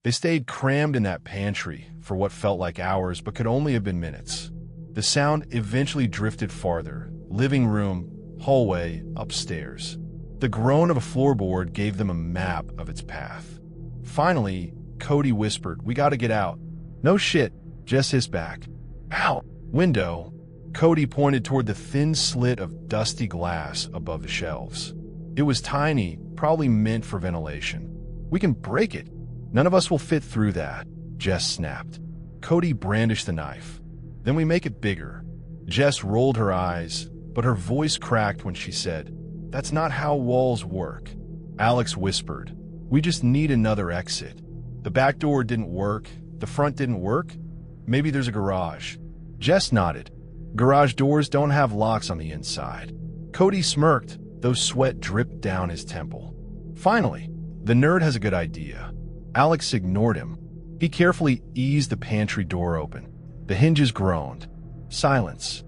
They stayed crammed in that pantry for what felt like hours but could only have been minutes. The sound eventually drifted farther, living room, hallway, upstairs. The groan of a floorboard gave them a map of its path. Finally, Cody whispered, "We gotta get out." "No shit," Jess hissed back. "Ow!" "Window." Cody pointed toward the thin slit of dusty glass above the shelves. It was tiny, probably meant for ventilation. "We can break it." "None of us will fit through that," Jess snapped. Cody brandished the knife. "Then we make it bigger." Jess rolled her eyes, but her voice cracked when she said, "That's not how walls work." Alex whispered, "We just need another exit. The back door didn't work. The front didn't work. Maybe there's a garage." Jess nodded. "Garage doors don't have locks on the inside." Cody smirked, though sweat dripped down his temple. "Finally, the nerd has a good idea." Alex ignored him. He carefully eased the pantry door open. The hinges groaned. Silence.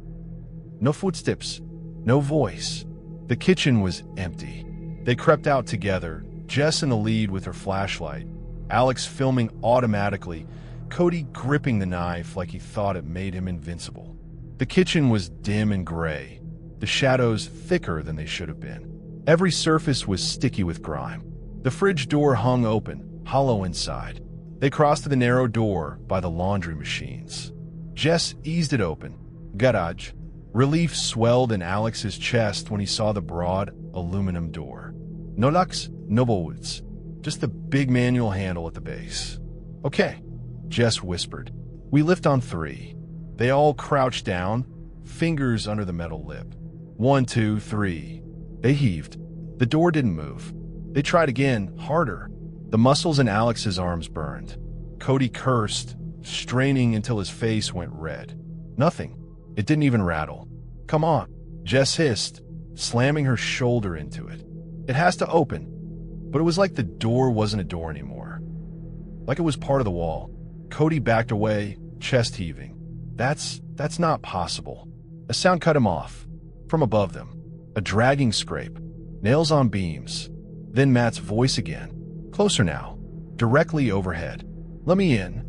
No footsteps. No voice. The kitchen was empty. They crept out together, Jess in the lead with her flashlight, Alex filming automatically, Cody gripping the knife like he thought it made him invincible. The kitchen was dim and gray, the shadows thicker than they should have been. Every surface was sticky with grime. The fridge door hung open, hollow inside. They crossed to the narrow door by the laundry machines. Jess eased it open. Garage. Relief swelled in Alex's chest when he saw the broad, aluminum door. No locks, no bolts. Just the big manual handle at the base. "Okay," Jess whispered. "We lift on 3. They all crouched down, fingers under the metal lip. 1, 2, 3. They heaved. The door didn't move. They tried again, harder. The muscles in Alex's arms burned. Cody cursed, straining until his face went red. Nothing. It didn't even rattle. "Come on," Jess hissed, slamming her shoulder into it. "It has to open." But it was like the door wasn't a door anymore. Like it was part of the wall. Cody backed away, chest heaving. That's not possible." A sound cut him off. From above them. A dragging scrape. Nails on beams. Then Matt's voice again. Closer now. Directly overhead. "Let me in."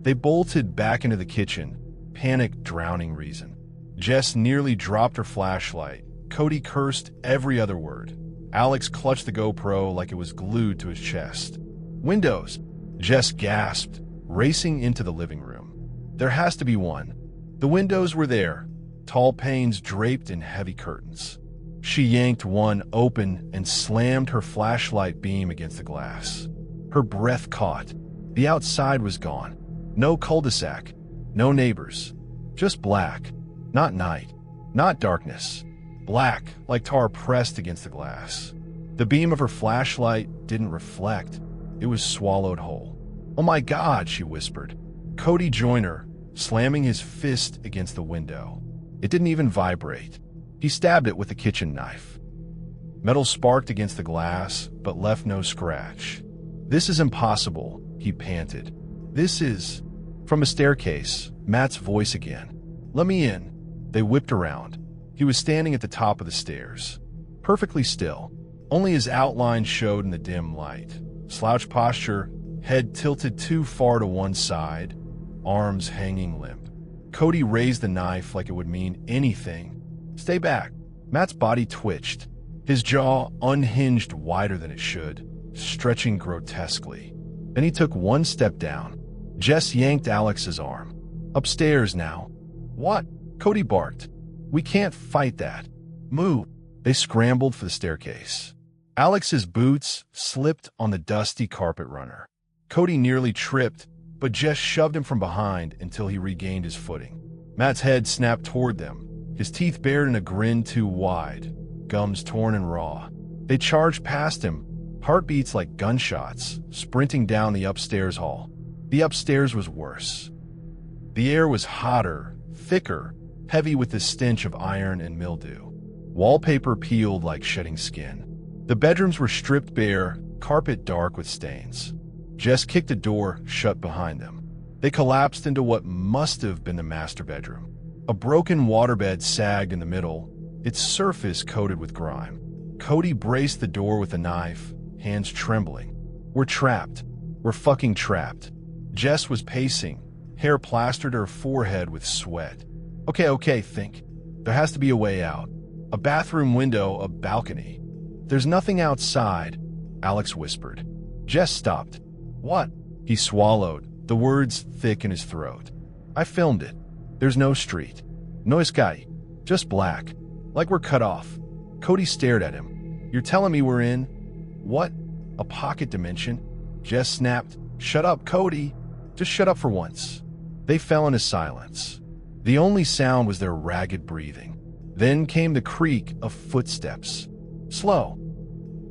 They bolted back into the kitchen, panic drowning reason. Jess nearly dropped her flashlight. Cody cursed every other word. Alex clutched the GoPro like it was glued to his chest. "Windows!" Jess gasped, racing into the living room. There has to be one. The windows were there, tall panes draped in heavy curtains. She yanked one open and slammed her flashlight beam against the glass. Her breath caught. The outside was gone. No cul-de-sac. No neighbors. Just black. Not night. Not darkness. Black, like tar pressed against the glass. The beam of her flashlight didn't reflect. It was swallowed whole. "Oh my God," she whispered. Cody joined her, slamming his fist against the window. It didn't even vibrate. He stabbed it with the kitchen knife. Metal sparked against the glass, but left no scratch. "This is impossible," he panted. "This is..." From a staircase, Matt's voice again. "Let me in." They whipped around. He was standing at the top of the stairs. Perfectly still. Only his outline showed in the dim light. Slouched posture, head tilted too far to one side, arms hanging limp. Cody raised the knife like it would mean anything. "Stay back." Matt's body twitched. His jaw unhinged wider than it should, stretching grotesquely. Then he took one step down. Jess yanked Alex's arm. "Upstairs now." "What?" Cody barked. "We can't fight that. Move." They scrambled for the staircase. Alex's boots slipped on the dusty carpet runner. Cody nearly tripped, but Jess shoved him from behind until he regained his footing. Matt's head snapped toward them, his teeth bared in a grin too wide, gums torn and raw. They charged past him, heartbeats like gunshots, sprinting down the upstairs hall. The upstairs was worse. The air was hotter, thicker, heavy with the stench of iron and mildew. Wallpaper peeled like shedding skin. The bedrooms were stripped bare, carpet dark with stains. Jess kicked a door shut behind them. They collapsed into what must have been the master bedroom. A broken waterbed sagged in the middle, its surface coated with grime. Cody braced the door with a knife, hands trembling. "We're trapped." We're fucking trapped. Jess was pacing, hair plastered her forehead with sweat. Okay, think. There has to be a way out. A bathroom window, a balcony. There's nothing outside, Alex whispered. Jess stopped. What? He swallowed, the words thick in his throat. I filmed it. There's no street. No sky. Just black. Like we're cut off. Cody stared at him. You're telling me we're in... what? A pocket dimension? Jess snapped. Shut up, Cody. Just shut up for once. They fell into silence. The only sound was their ragged breathing. Then came the creak of footsteps. Slow.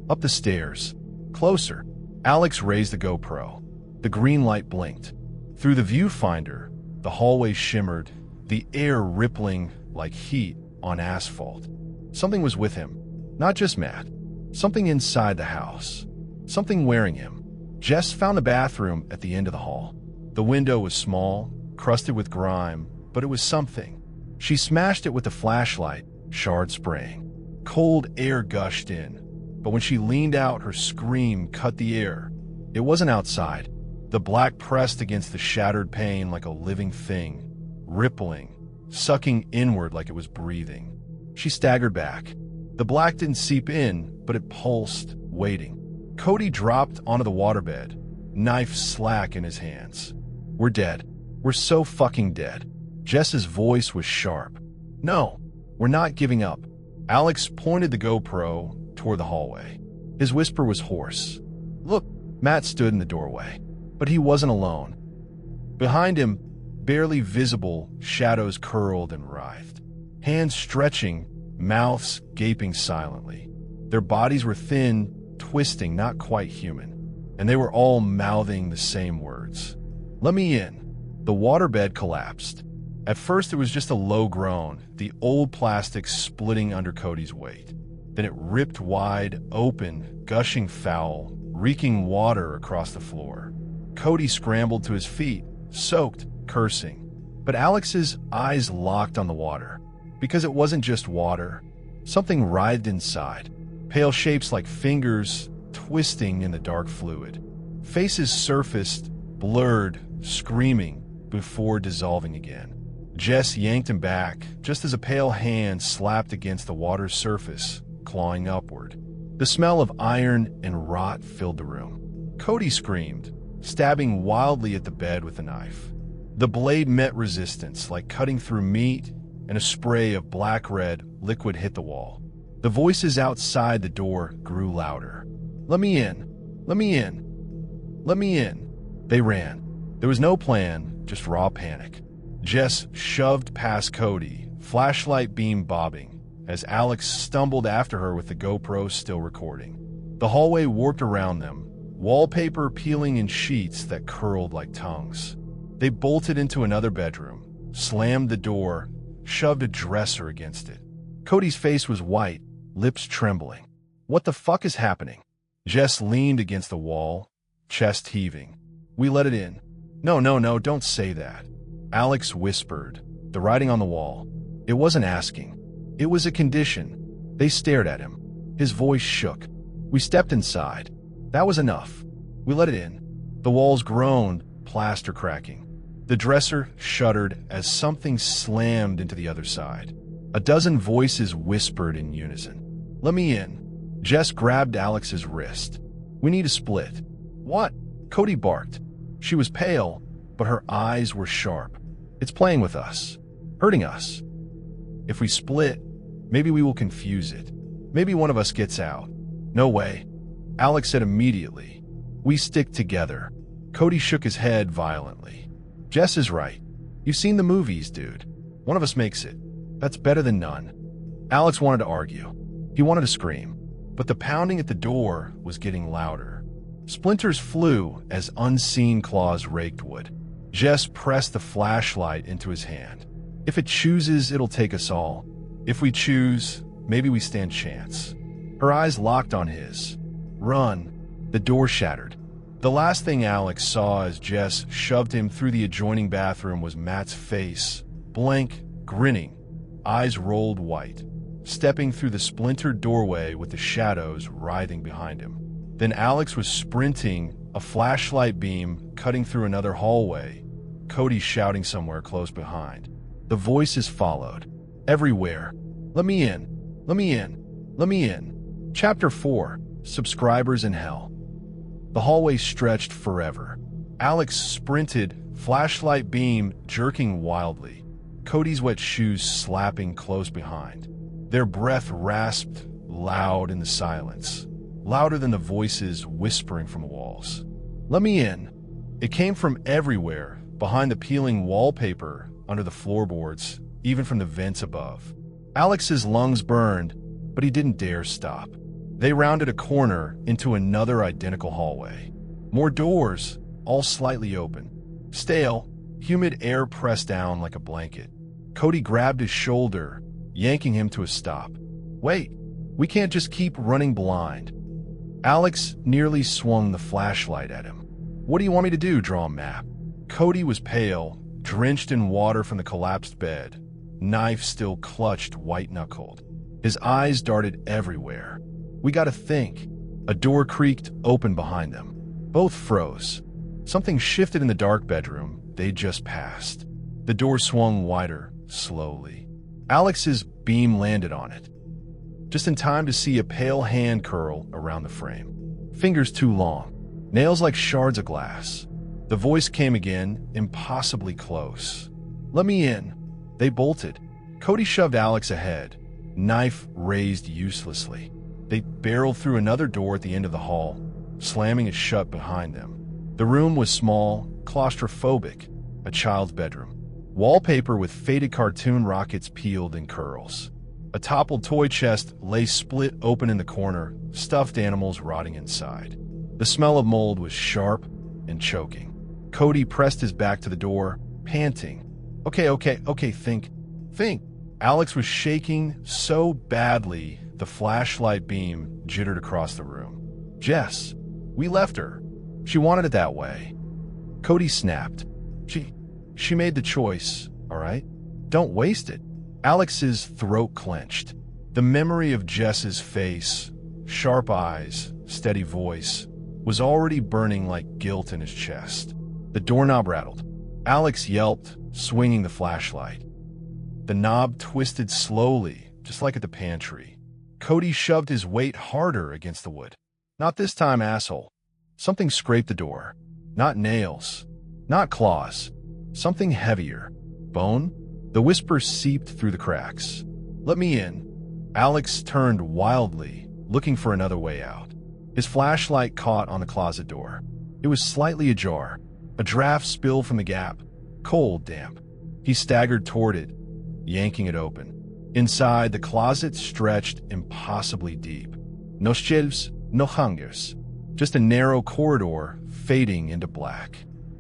Up the stairs. Closer. Alex raised the GoPro. The green light blinked. Through the viewfinder, the hallway shimmered, the air rippling like heat on asphalt. Something was with him. Not just Matt. Something inside the house. Something wearing him. Jess found the bathroom at the end of the hall. The window was small, crusted with grime, but it was something. She smashed it with the flashlight, shard spraying. Cold air gushed in, but when she leaned out, her scream cut the air. It wasn't outside. The black pressed against the shattered pane like a living thing, rippling, sucking inward like it was breathing. She staggered back. The black didn't seep in, but it pulsed, waiting. Cody dropped onto the waterbed, knife slack in his hands. We're dead. We're so fucking dead. Jess's voice was sharp. No, we're not giving up. Alex pointed the GoPro toward the hallway. His whisper was hoarse. Look, Matt stood in the doorway, but he wasn't alone. Behind him, barely visible, shadows curled and writhed. Hands stretching, mouths gaping silently. Their bodies were thin, twisting, not quite human, and they were all mouthing the same words. Let me in. The waterbed collapsed. At first it was just a low groan, the old plastic splitting under Cody's weight. Then it ripped wide open, gushing foul, reeking water across the floor. Cody scrambled to his feet, soaked, cursing. But Alex's eyes locked on the water. Because it wasn't just water. Something writhed inside. Pale shapes like fingers twisting in the dark fluid. Faces surfaced, blurred, screaming, before dissolving again. Jess yanked him back, just as a pale hand slapped against the water's surface, clawing upward. The smell of iron and rot filled the room. Cody screamed, stabbing wildly at the bed with a knife. The blade met resistance, like cutting through meat, and a spray of black-red liquid hit the wall. The voices outside the door grew louder. Let me in. Let me in. Let me in. They ran. There was no plan, just raw panic. Jess shoved past Cody, flashlight beam bobbing, as Alex stumbled after her with the GoPro still recording. The hallway warped around them, wallpaper peeling in sheets that curled like tongues. They bolted into another bedroom, slammed the door, shoved a dresser against it. Cody's face was white, lips trembling. What the fuck is happening? Jess leaned against the wall, chest heaving. We let it in. No, don't say that. Alex whispered, the writing on the wall. It wasn't asking. It was a condition. They stared at him. His voice shook. We stepped inside. That was enough. We let it in. The walls groaned, plaster cracking. The dresser shuddered as something slammed into the other side. A dozen voices whispered in unison. Let me in. Jess grabbed Alex's wrist. We need to split. What? Cody barked. She was pale, but her eyes were sharp. It's playing with us, hurting us. If we split, maybe we will confuse it. Maybe one of us gets out. No way. Alex said immediately. We stick together. Cody shook his head violently. Jess is right. You've seen the movies, dude. One of us makes it. That's better than none. Alex wanted to argue. He wanted to scream. But the pounding at the door was getting louder. Splinters flew as unseen claws raked wood. Jess pressed the flashlight into his hand. If it chooses, it'll take us all. If we choose, maybe we stand chance. Her eyes locked on his. Run. The door shattered. The last thing Alex saw as Jess shoved him through the adjoining bathroom was Matt's face, blank, grinning, eyes rolled white, stepping through the splintered doorway with the shadows writhing behind him. Then Alex was sprinting a flashlight beam cutting through another hallway, Cody shouting somewhere close behind. The voices followed. Everywhere. Let me in. Let me in. Let me in. Chapter 4. Subscribers in Hell. The hallway stretched forever. Alex sprinted, flashlight beam jerking wildly, Cody's wet shoes slapping close behind. Their breath rasped loud in the silence, louder than the voices whispering from the walls. Let me in. It came from everywhere, behind the peeling wallpaper, under the floorboards, even from the vents above. Alex's lungs burned, but he didn't dare stop. They rounded a corner into another identical hallway. More doors, all slightly open. Stale, humid air pressed down like a blanket. Cody grabbed his shoulder, yanking him to a stop. Wait, we can't just keep running blind. Alex nearly swung the flashlight at him. What do you want me to do, draw a map? Cody was pale, drenched in water from the collapsed bed, knife still clutched white-knuckled. His eyes darted everywhere. We gotta think. A door creaked open behind them. Both froze. Something shifted in the dark bedroom they'd just passed. The door swung wider, slowly. Alex's beam landed on it, just in time to see a pale hand curl around the frame. Fingers too long, nails like shards of glass. The voice came again, impossibly close. Let me in. They bolted. Cody shoved Alex ahead, knife raised uselessly. They barreled through another door at the end of the hall, slamming it shut behind them. The room was small, claustrophobic, a child's bedroom. Wallpaper with faded cartoon rockets peeled in curls. A toppled toy chest lay split open in the corner, stuffed animals rotting inside. The smell of mold was sharp and choking. Cody pressed his back to the door, panting. Okay, think. Alex was shaking so badly the flashlight beam jittered across the room. Jess, we left her. She wanted it that way. Cody snapped. She made the choice, all right? Don't waste it. Alex's throat clenched. The memory of Jess's face, sharp eyes, steady voice, was already burning like guilt in his chest. The doorknob rattled. Alex yelped, swinging the flashlight. The knob twisted slowly, just like at the pantry. Cody shoved his weight harder against the wood. Not this time, asshole. Something scraped the door. Not nails. Not claws. Something heavier. Bone? The whisper seeped through the cracks. Let me in. Alex turned wildly, looking for another way out. His flashlight caught on the closet door. It was slightly ajar. A draft spilled from the gap. Cold, damp. He staggered toward it, yanking it open. Inside, the closet stretched impossibly deep. No shelves, no hangers. Just a narrow corridor fading into black.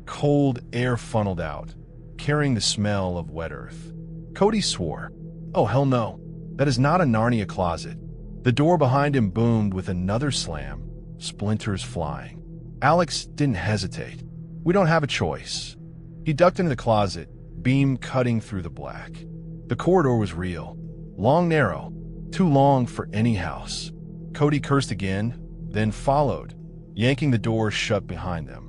Cold air funneled out, carrying the smell of wet earth. Cody swore. Oh, hell no. That is not a Narnia closet. The door behind him boomed with another slam, splinters flying. Alex didn't hesitate. We don't have a choice. He ducked into the closet, beam cutting through the black. The corridor was real. Long, narrow. Too long for any house. Cody cursed again, then followed, yanking the door shut behind them.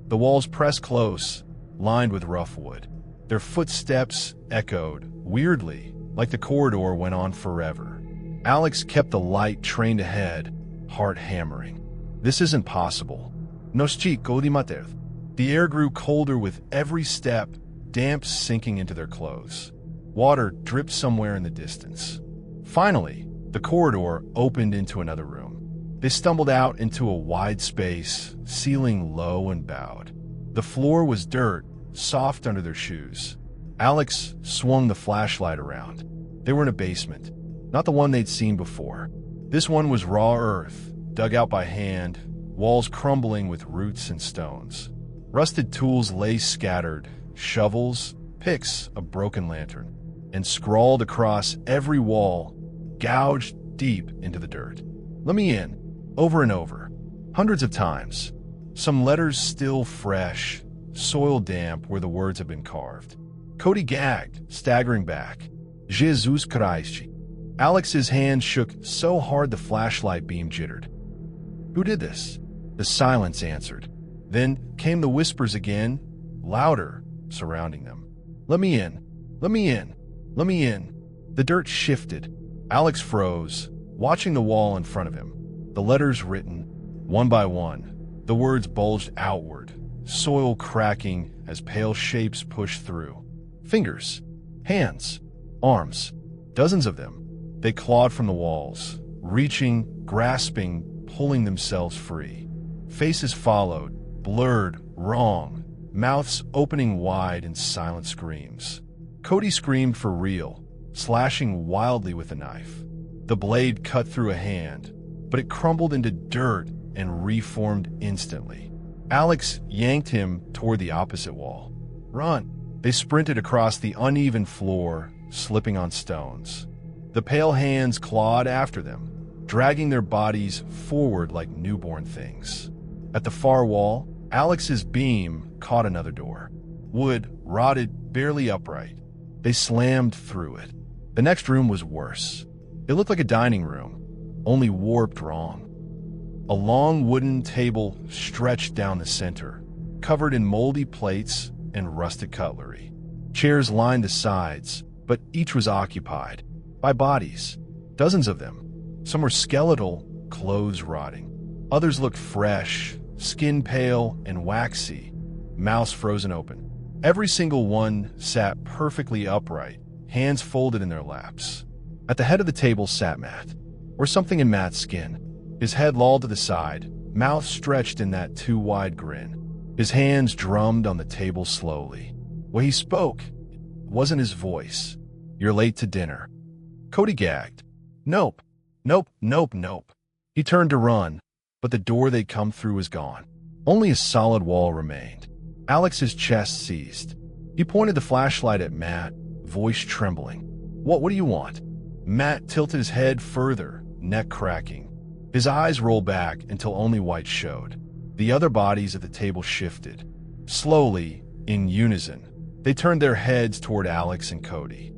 The walls pressed close, lined with rough wood. Their footsteps echoed, weirdly, like the corridor went on forever. Alex kept the light trained ahead, heart hammering. This isn't possible. No chico di mater. The air grew colder with every step, damp sinking into their clothes. Water dripped somewhere in the distance. Finally, the corridor opened into another room. They stumbled out into a wide space, ceiling low and bowed. The floor was dirt, soft under their shoes. Alex swung the flashlight around. They were in a basement, not the one they'd seen before. This one was raw earth, dug out by hand, walls crumbling with roots and stones. Rusted tools lay scattered, shovels, picks, a broken lantern, and scrawled across every wall, gouged deep into the dirt. Let me in. Over and over, hundreds of times. Some letters still fresh, soil damp where the words had been carved. Cody gagged, staggering back. Jesus Christ. Alex's hand shook so hard the flashlight beam jittered. Who did this? The silence answered. Then came the whispers again, louder, surrounding them. "Let me in. Let me in. Let me in." The dirt shifted. Alex froze, watching the wall in front of him. The letters written, one by one. The words bulged outward, soil cracking as pale shapes pushed through. Fingers, hands, arms, dozens of them. They clawed from the walls, reaching, grasping, pulling themselves free. Faces followed, blurred, wrong, mouths opening wide in silent screams. Cody screamed for real, slashing wildly with a knife. The blade cut through a hand, but it crumbled into dirt and reformed instantly. Alex yanked him toward the opposite wall. "Run!" They sprinted across the uneven floor, slipping on stones. The pale hands clawed after them, dragging their bodies forward like newborn things. At the far wall, Alex's beam caught another door. Wood, rotted, barely upright. They slammed through it. The next room was worse. It looked like a dining room, only warped wrong. A long wooden table stretched down the center, covered in moldy plates and rusted cutlery. Chairs lined the sides, but each was occupied by bodies, dozens of them. Some were skeletal, clothes rotting. Others looked fresh, skin pale and waxy, mouths frozen open. Every single one sat perfectly upright, hands folded in their laps. At the head of the table sat Matt, or something in Matt's skin, his head lolled to the side, mouth stretched in that too wide grin. His hands drummed on the table slowly. When he spoke, it wasn't his voice. "You're late to dinner." Cody gagged. "Nope, nope, nope, nope." He turned to run, but the door they'd come through was gone. Only a solid wall remained. Alex's chest seized. He pointed the flashlight at Matt, voice trembling. What do you want?" Matt tilted his head further, neck cracking. His eyes rolled back until only white showed. The other bodies at the table shifted. Slowly, in unison, they turned their heads toward Alex and Cody.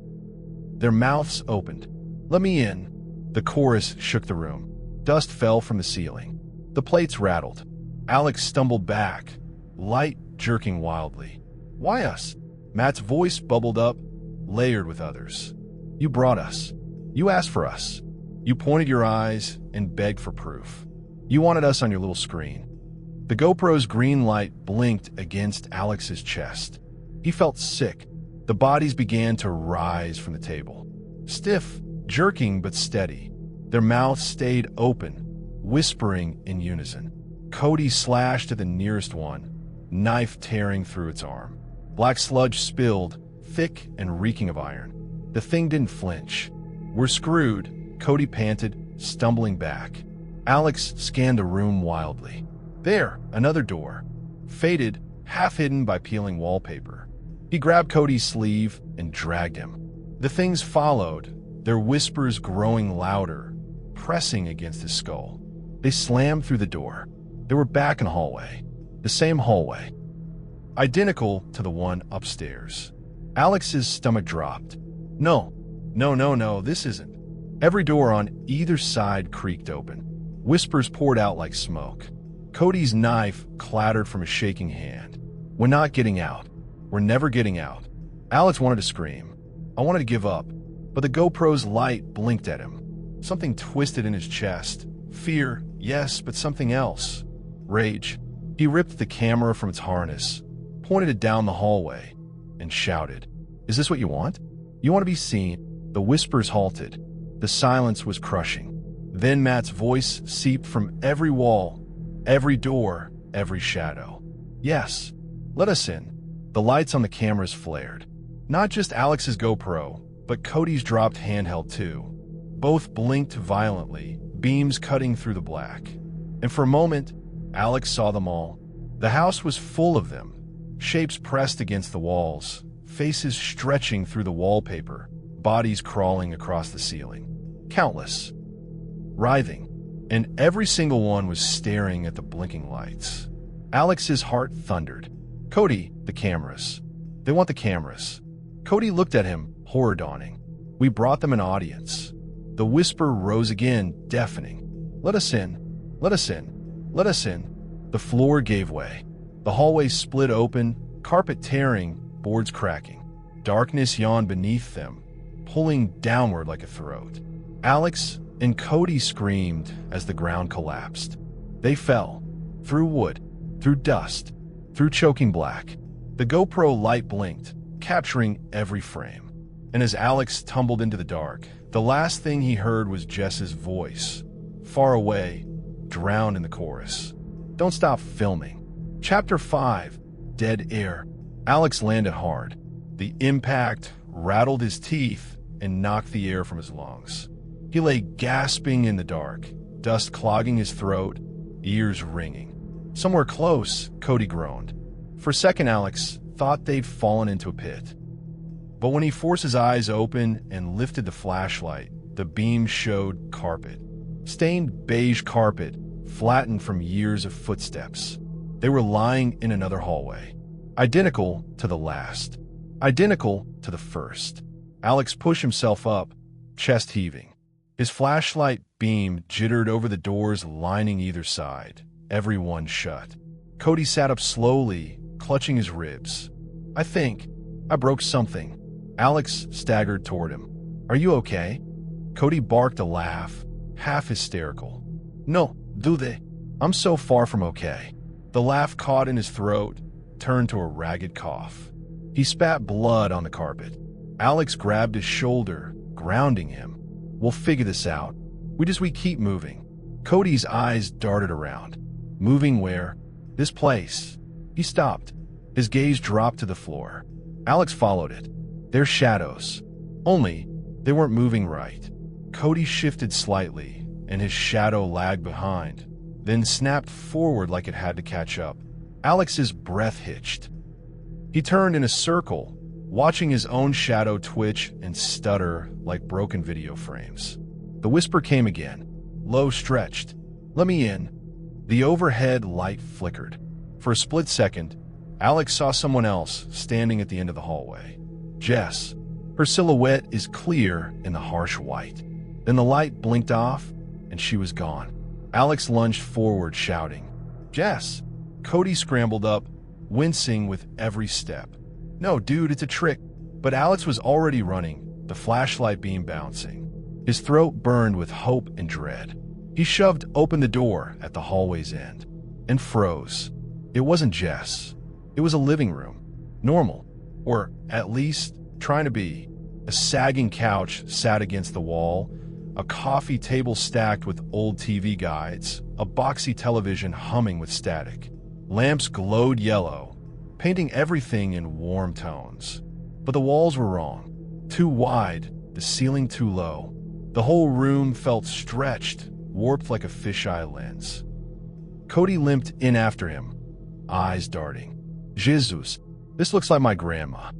Their mouths opened. "Let me in." The chorus shook the room. Dust fell from the ceiling. The plates rattled. Alex stumbled back, light jerking wildly. "Why us?" Matt's voice bubbled up, layered with others. "You brought us. You asked for us. You pointed your eyes and begged for proof. You wanted us on your little screen." The GoPro's green light blinked against Alex's chest. He felt sick. The bodies began to rise from the table. Stiff, jerking but steady. Their mouths stayed open, whispering in unison. Cody slashed at the nearest one, knife tearing through its arm. Black sludge spilled, thick and reeking of iron. The thing didn't flinch. "We're screwed," Cody panted, stumbling back. Alex scanned the room wildly. There, another door. Faded, half hidden by peeling wallpaper. He grabbed Cody's sleeve and dragged him. The things followed, their whispers growing louder, pressing against his skull. They slammed through the door. They were back in the hallway. The same hallway. Identical to the one upstairs. Alex's stomach dropped. No, this isn't. Every door on either side creaked open. Whispers poured out like smoke. Cody's knife clattered from a shaking hand. "We're not getting out. We're never getting out." Alex wanted to scream. I wanted to give up, but the GoPro's light blinked at him. Something twisted in his chest. Fear, yes, but something else. Rage. He ripped the camera from its harness, pointed it down the hallway, and shouted, "Is this what you want? You want to be seen?" The whispers halted. The silence was crushing. Then Matt's voice seeped from every wall, every door, every shadow. "Yes, let us in." The lights on the cameras flared. Not just Alex's GoPro, but Cody's dropped handheld too. Both blinked violently, beams cutting through the black. And for a moment, Alex saw them all. The house was full of them, shapes pressed against the walls, faces stretching through the wallpaper, bodies crawling across the ceiling. Countless. Writhing. And every single one was staring at the blinking lights. Alex's heart thundered. "Cody, the cameras. They want the cameras." Cody looked at him, horror dawning. "We brought them an audience." The whisper rose again, deafening. "Let us in. Let us in. Let us in." The floor gave way. The hallway split open, carpet tearing, boards cracking. Darkness yawned beneath them, pulling downward like a throat. Alex and Cody screamed as the ground collapsed. They fell, through wood, through dust, through choking black. The GoPro light blinked, capturing every frame. And as Alex tumbled into the dark, the last thing he heard was Jess's voice, far away, drowned in the chorus. Don't stop filming. Chapter 5, Dead Air. Alex landed hard. The impact rattled his teeth and knocked the air from his lungs. He lay gasping in the dark, dust clogging his throat, ears ringing. Somewhere close, Cody groaned. For a second, Alex thought they'd fallen into a pit. But when he forced his eyes open and lifted the flashlight, the beam showed carpet. Stained beige carpet, flattened from years of footsteps. They were lying in another hallway. Identical to the last. Identical to the first. Alex pushed himself up, chest heaving. His flashlight beam jittered over the doors lining either side, every one shut. Cody sat up slowly, clutching his ribs. I think I broke something. Alex staggered toward him. Are you okay? Cody barked a laugh, half hysterical. No, dude, I'm so far from okay. The laugh caught in his throat, turned to a ragged cough. He spat blood on the carpet. Alex grabbed his shoulder, grounding him. We'll figure this out. We keep moving. Cody's eyes darted around. Moving where? This place. He stopped. His gaze dropped to the floor. Alex followed it. Their shadows. Only, they weren't moving right. Cody shifted slightly, and his shadow lagged behind, then snapped forward like it had to catch up. Alex's breath hitched. He turned in a circle, watching his own shadow twitch and stutter like broken video frames. The whisper came again, low stretched. Let me in. The overhead light flickered. For a split second, Alex saw someone else standing at the end of the hallway. Jess. Her silhouette is clear in the harsh white. Then the light blinked off, and she was gone. Alex lunged forward, shouting, Jess! Cody scrambled up, wincing with every step. No, dude, it's a trick. But Alex was already running, the flashlight beam bouncing. His throat burned with hope and dread. He shoved open the door at the hallway's end and froze. It wasn't Jess. It was a living room. Normal. Or at least trying to be. A sagging couch sat against the wall, a coffee table stacked with old TV guides, a boxy television humming with static. Lamps glowed yellow, painting everything in warm tones. But the walls were wrong. Too wide, the ceiling too low. The whole room felt stretched, warped like a fisheye lens. Cody limped in after him, eyes darting. Jesus, this looks like my grandma.